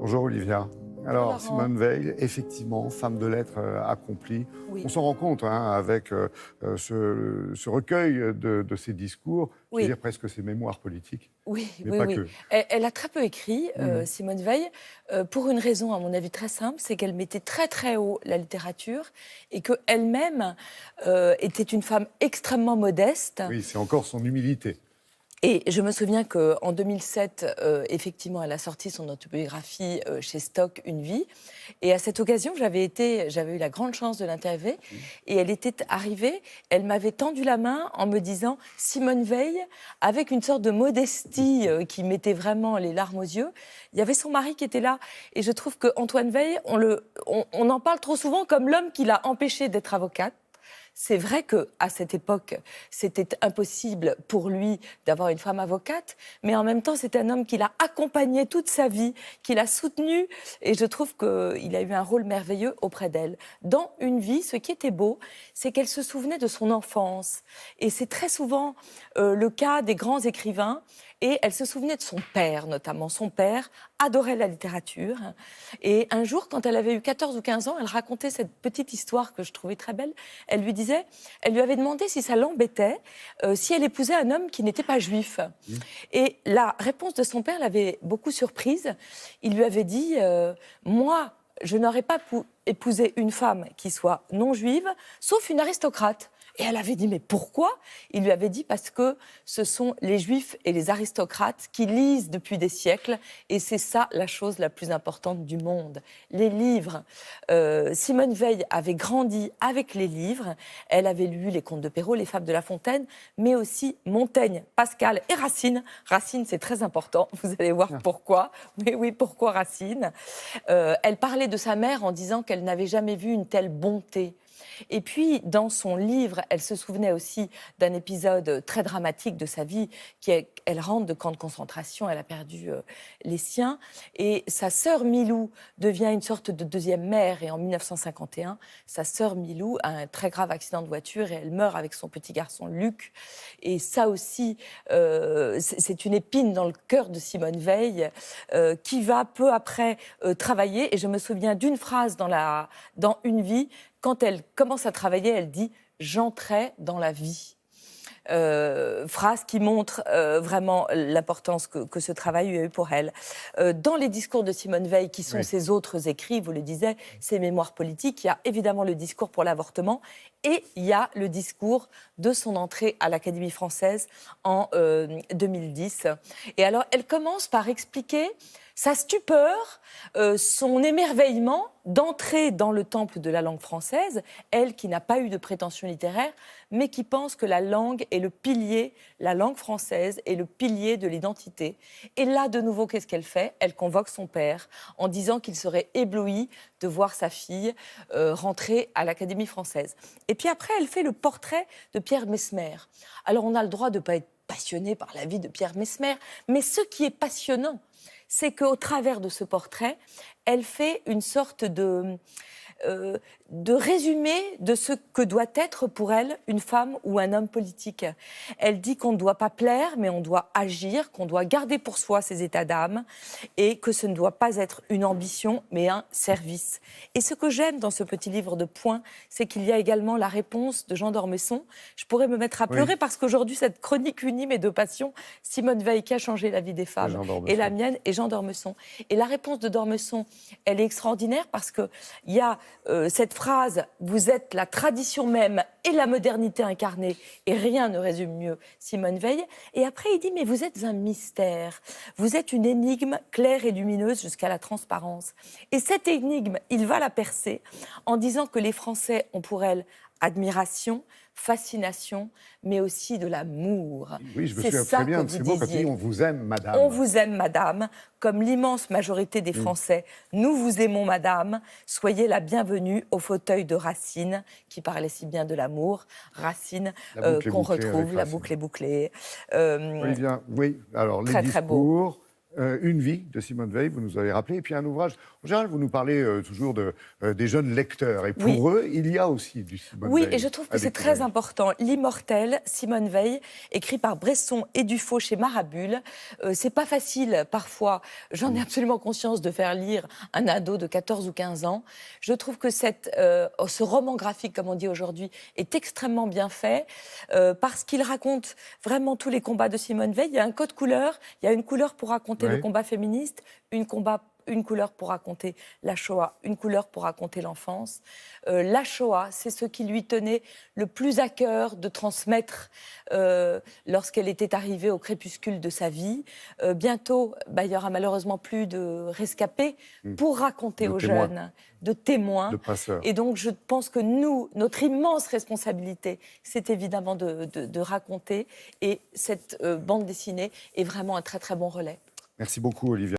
Bonjour Olivia. Alors Laurent. Simone Veil, effectivement, femme de lettres accomplie. Oui. On s'en rend compte avec ce recueil de ses discours, je veux Oui. dire presque ses mémoires politiques. Oui, Mais oui, pas oui. que. Elle a très peu écrit, Simone Veil, pour une raison, à mon avis, très simple, c'est qu'elle mettait très très haut la littérature et qu'elle-même était une femme extrêmement modeste. Oui, c'est encore son humilité. Et je me souviens qu'en 2007, effectivement, elle a sorti son autobiographie chez Stock, Une vie. Et à cette occasion, j'avais eu la grande chance de l'interviewer. Et elle était arrivée, elle m'avait tendu la main en me disant « Simone Veil », avec une sorte de modestie qui mettait vraiment les larmes aux yeux. Il y avait son mari qui était là. Et je trouve qu'Antoine Veil, on en parle trop souvent comme l'homme qui l'a empêchée d'être avocate. C'est vrai qu'à cette époque, c'était impossible pour lui d'avoir une femme avocate, mais en même temps, c'est un homme qui l'a accompagné toute sa vie, qui l'a soutenu, et je trouve qu'il a eu un rôle merveilleux auprès d'elle. Dans Une vie, ce qui était beau, c'est qu'elle se souvenait de son enfance, et c'est très souvent le cas des grands écrivains, et elle se souvenait de son père, notamment. Son père adorait la littérature, et un jour, quand elle avait eu 14 ou 15 ans, elle racontait cette petite histoire que je trouvais très belle. Elle lui avait demandé si ça l'embêtait, si elle épousait un homme qui n'était pas juif. Et la réponse de son père l'avait beaucoup surprise. Il lui avait dit moi, je n'aurais pas épousé une femme qui soit non juive, sauf une aristocrate. Et elle avait dit, mais pourquoi ? Il lui avait dit, parce que ce sont les juifs et les aristocrates qui lisent depuis des siècles, et c'est ça la chose la plus importante du monde. Les livres. Simone Veil avait grandi avec les livres. Elle avait lu les contes de Perrault, les fables de La Fontaine, mais aussi Montaigne, Pascal et Racine. Racine, c'est très important, vous allez voir pourquoi. Mais oui, pourquoi Racine ? Elle parlait de sa mère en disant qu'elle n'avait jamais vu une telle bonté. Et puis, dans son livre, elle se souvenait aussi d'un épisode très dramatique de sa vie, elle rentre de camp de concentration, elle a perdu les siens, et sa sœur Milou devient une sorte de deuxième mère, et en 1951, sa sœur Milou a un très grave accident de voiture, et elle meurt avec son petit garçon Luc, et ça aussi, c'est une épine dans le cœur de Simone Veil, qui va peu après travailler, et je me souviens d'une phrase dans Une vie. Quand elle commence à travailler, elle dit « j'entrais dans la vie ». Phrase qui montre vraiment l'importance que ce travail a eu pour elle. Dans les discours de Simone Veil, qui sont ses autres écrits, vous le disiez, ses mémoires politiques, il y a évidemment le discours pour l'avortement et il y a le discours de son entrée à l'Académie française en 2010. Et alors, elle commence par expliquer sa stupeur, son émerveillement d'entrer dans le temple de la langue française, elle qui n'a pas eu de prétention littéraire, mais qui pense que la langue est le pilier, la langue française est le pilier de l'identité. Et là, de nouveau, qu'est-ce qu'elle fait ? Elle convoque son père en disant qu'il serait ébloui de voir sa fille rentrer à l'Académie française. Et puis après, elle fait le portrait de Pierre Messmer. Alors, on a le droit de ne pas être passionné par la vie de Pierre Messmer, mais ce qui est passionnant, c'est qu'au travers de ce portrait, elle fait une sorte de résumé de ce que doit être pour elle une femme ou un homme politique. Elle dit qu'on ne doit pas plaire, mais on doit agir, qu'on doit garder pour soi ses états d'âme et que ce ne doit pas être une ambition, mais un service. Et ce que j'aime dans ce petit livre de points, c'est qu'il y a également la réponse de Jean d'Ormesson. Je pourrais me mettre à pleurer parce qu'aujourd'hui, cette chronique unime et de passion, Simone Veil qui a changé la vie des femmes et la mienne et Jean d'Ormesson. Et la réponse de d'Ormesson, elle est extraordinaire parce qu'il y a cette phrase « Vous êtes la tradition même et la modernité incarnée » et rien ne résume mieux Simone Veil. Et après, il dit « Mais vous êtes un mystère, vous êtes une énigme claire et lumineuse jusqu'à la transparence. » Et cette énigme, il va la percer en disant que les Français ont pour elle admiration, fascination, mais aussi de l'amour. Oui, je me souviens très bien de ces mots quand il dit « On vous aime, madame ». On vous aime, madame, comme l'immense majorité des Français. Nous vous aimons, madame. Soyez la bienvenue au fauteuil de Racine, qui parlait si bien de l'amour. Racine, qu'on retrouve, la boucle est bouclée. Olivia, oui, alors les très, très beau. discours, Une vie de Simone Veil, vous nous avez rappelé, et puis un ouvrage. En général, vous nous parlez toujours des jeunes lecteurs, et pour eux, il y a aussi du Simone Veil. Oui, et je trouve que c'est très important. L'Immortelle, Simone Veil, écrit par Bresson et Dufaux chez Marabule. C'est pas facile, parfois, j'en ai absolument conscience, de faire lire un ado de 14 ou 15 ans. Je trouve que ce roman graphique, comme on dit aujourd'hui, est extrêmement bien fait, parce qu'il raconte vraiment tous les combats de Simone Veil. Il y a un code couleur, il y a une couleur pour raconter le combat féministe, une couleur pour raconter la Shoah, une couleur pour raconter l'enfance. La Shoah, c'est ce qui lui tenait le plus à cœur de transmettre lorsqu'elle était arrivée au crépuscule de sa vie. Bientôt, il y aura malheureusement plus de rescapés pour raconter aux jeunes, de témoins. De passeurs. Et donc, je pense que notre immense responsabilité, c'est évidemment de raconter. Et cette bande dessinée est vraiment un très, très bon relais. Merci beaucoup, Olivia.